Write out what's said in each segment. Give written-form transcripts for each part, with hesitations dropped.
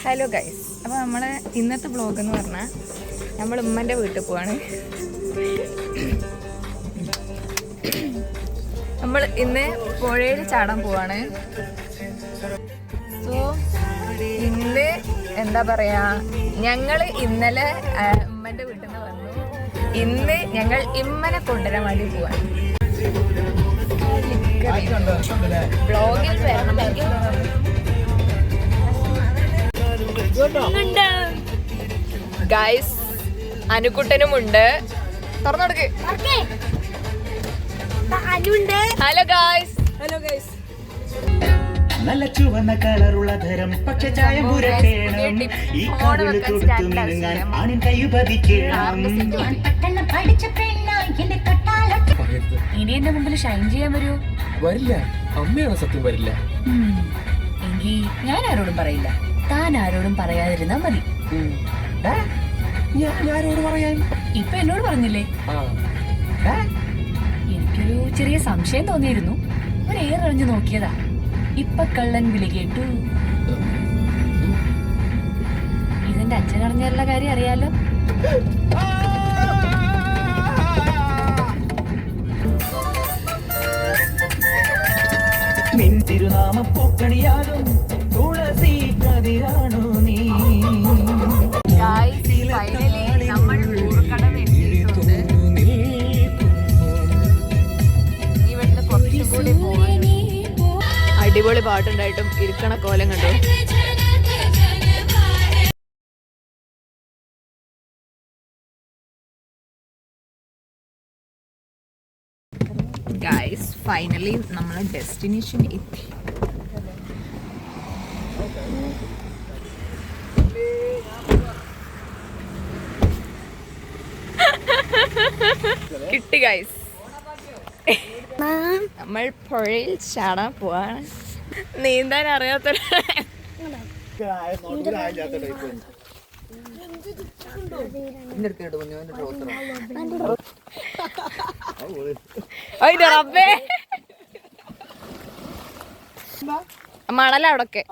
Hello guys, അപ്പോൾ നമ്മളെ ഇന്നത്തെ വ്ളോഗ് എന്ന് പറഞ്ഞാൽ നമ്മൾ ഉമ്മൻ്റെ വീട്ടിൽ പോവാണ്. നമ്മൾ ഇന്ന് പുഴയിൽ ചാടാൻ പോവാണ്. സോ ഇന്ന് എന്താ പറയാ, ഞങ്ങൾ ഇന്നലെ ഉമ്മൻ്റെ വീട്ടിൽ നിന്ന് വന്നു. ഇന്ന് ഞങ്ങൾ ഇമ്മനെ കൊണ്ടുവരാൻ വേണ്ടി പോവാണ്. വ്ളോഗിൽ വരണമെങ്കിൽ ഗൈസ് അനുക്കുട്ടനുമുണ്ട്. തുറന്നോടുക്ക്. Hello guys. Hello guys. നല്ല ചുവന്ന കളറുള്ള ധരം പക്ഷെ ചായം പുരട്ടേണം. ഈ കവിള് തൊടുത്തു മിനുങ്ങാൻ ആണിൻ കയ്യുപതിക്കണം. ഇനി എന്റെ മുമ്പിൽ ഷൈൻ ചെയ്യാൻ വരുമോ? വരില്ല. അമ്മയാണ് സത്യം വരില്ല. എങ്കിൽ ഞാൻ ആരോടും പറയില്ല. താൻ ആരോടും പറയാതിരുന്നാ മതി. ഞാൻ ആരോട് പറയാൻ? ഇപ്പൊ എന്നോട് പറഞ്ഞില്ലേ? എനിക്കൊരു ചെറിയ സംശയം തോന്നിയിരുന്നു. ഒരു ഏറെറിഞ്ഞു നോക്കിയതാ. ഇപ്പൊ കള്ളൻ വിളി കേട്ടു. ഇതെന്റെ അച്ഛൻ അറിഞ്ഞുള്ള കാര്യം അറിയാലോ. നിൻ തിരുനാമം പൂക്കണിയാകും തുളസി കതിരാണു നീ. നമ്മൾ ഇവിടുന്ന് കുറച്ചും കൂടി അടിപൊളി പാട്ടുണ്ടായിട്ടും ഇരിക്കണ കോലം കണ്ടു. ഗൈസ്, ഫൈനലി നമ്മളെ ഡെസ്റ്റിനേഷൻ എത്തി. കിട്ടി ഗൈസ്. നമ്മൾ പുഴയിൽ ചാടാൻ പോവാണ്. നീന്താൻ അറിയാത്ത മണല അവിടൊക്കെ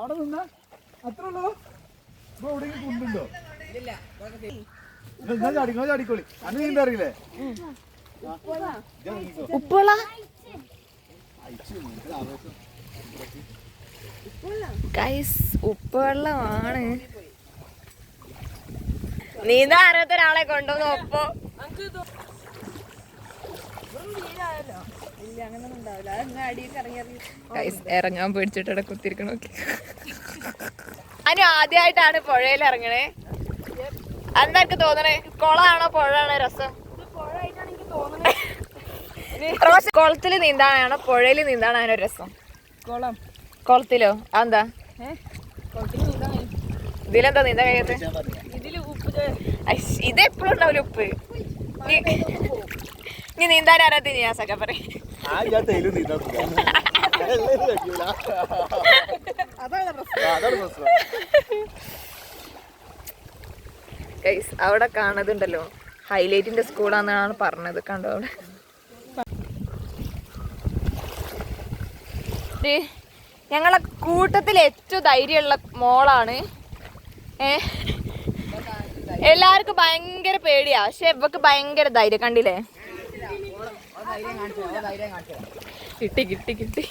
ഉപ്പുള്ള ഗൈസ്, ഉപ്പുവെള്ളമാണ്. നീന്താ അറിയാത്ത ഒരാളെ കൊണ്ടുവന്ന് ഒപ്പോ ഇറങ്ങാൻ പേടിച്ചിട്ട് കുത്തിരിക്കണ. അതിന് ആദ്യമായിട്ടാണ് പുഴയിൽ ഇറങ്ങണേ. എന്താ എനിക്ക് തോന്നണേ? കുളമാണോ പുഴയാണോ രസം? കുളത്തില് നീന്താനാണോ പുഴയിൽ നീന്താനാണോ രസം? കുളത്തിലോ? അതെന്താ? ഇതിലെന്താ നീന്താൻ കഴിയാത്ത? ഇത് എപ്പോഴും ഉണ്ടാവില്ല ഉപ്പ്. നീ നീന്താൻ ആരാ ഞാൻ സക്ക പറയും. അവിടെ കാണുന്നുണ്ടല്ലോ, ഹൈലൈറ്റിന്റെ സ്കൂളാന്നാണ് പറഞ്ഞത്. കണ്ടോ അവിടെ ഞങ്ങളെ കൂട്ടത്തിൽ ഏറ്റവും ധൈര്യമുള്ള മോളാണ്. എല്ലാവർക്കും ഭയങ്കര പേടിയാ, പക്ഷെ ഇവക്ക് ഭയങ്കര ധൈര്യം. കണ്ടില്ലേ? കിട്ടി കിട്ടി കിട്ടി.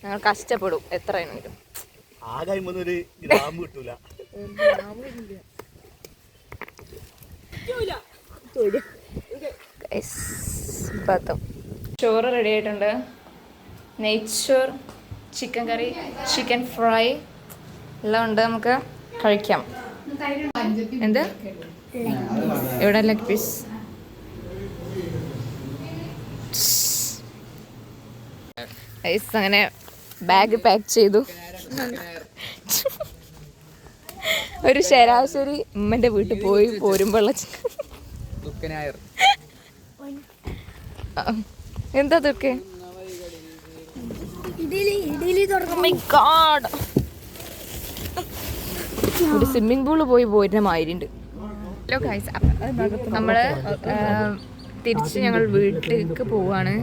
ഞങ്ങൾ കഷ്ടപ്പെടും എത്രയാണെങ്കിലും. ചോറ് റെഡി ആയിട്ടുണ്ട്. നെയ്ച്ചോർ, ചിക്കൻ കറി, ചിക്കൻ ഫ്രൈ എല്ലാം ഉണ്ട്. നമുക്ക് കഴിക്കാം. എന്ത് ഇവിടെ ലെഗ് പീസ്. അങ്ങനെ ബാഗ് പാക്ക് ചെയ്തു. ഒരു ശരാശരി ഉമ്മന്റെ വീട്ടിൽ പോയി പോരുമ്പോഴുള്ള എന്താ ഇതൊക്കെ? ഒരു സ്വിമ്മിംഗ് പൂള് പോയി പോരുന്ന മാതിരിണ്ട്. ഹലോ ഗൈസ്, നമ്മള് തിരിച്ച് ഞങ്ങൾ വീട്ടിലേക്ക് പോവാണ്.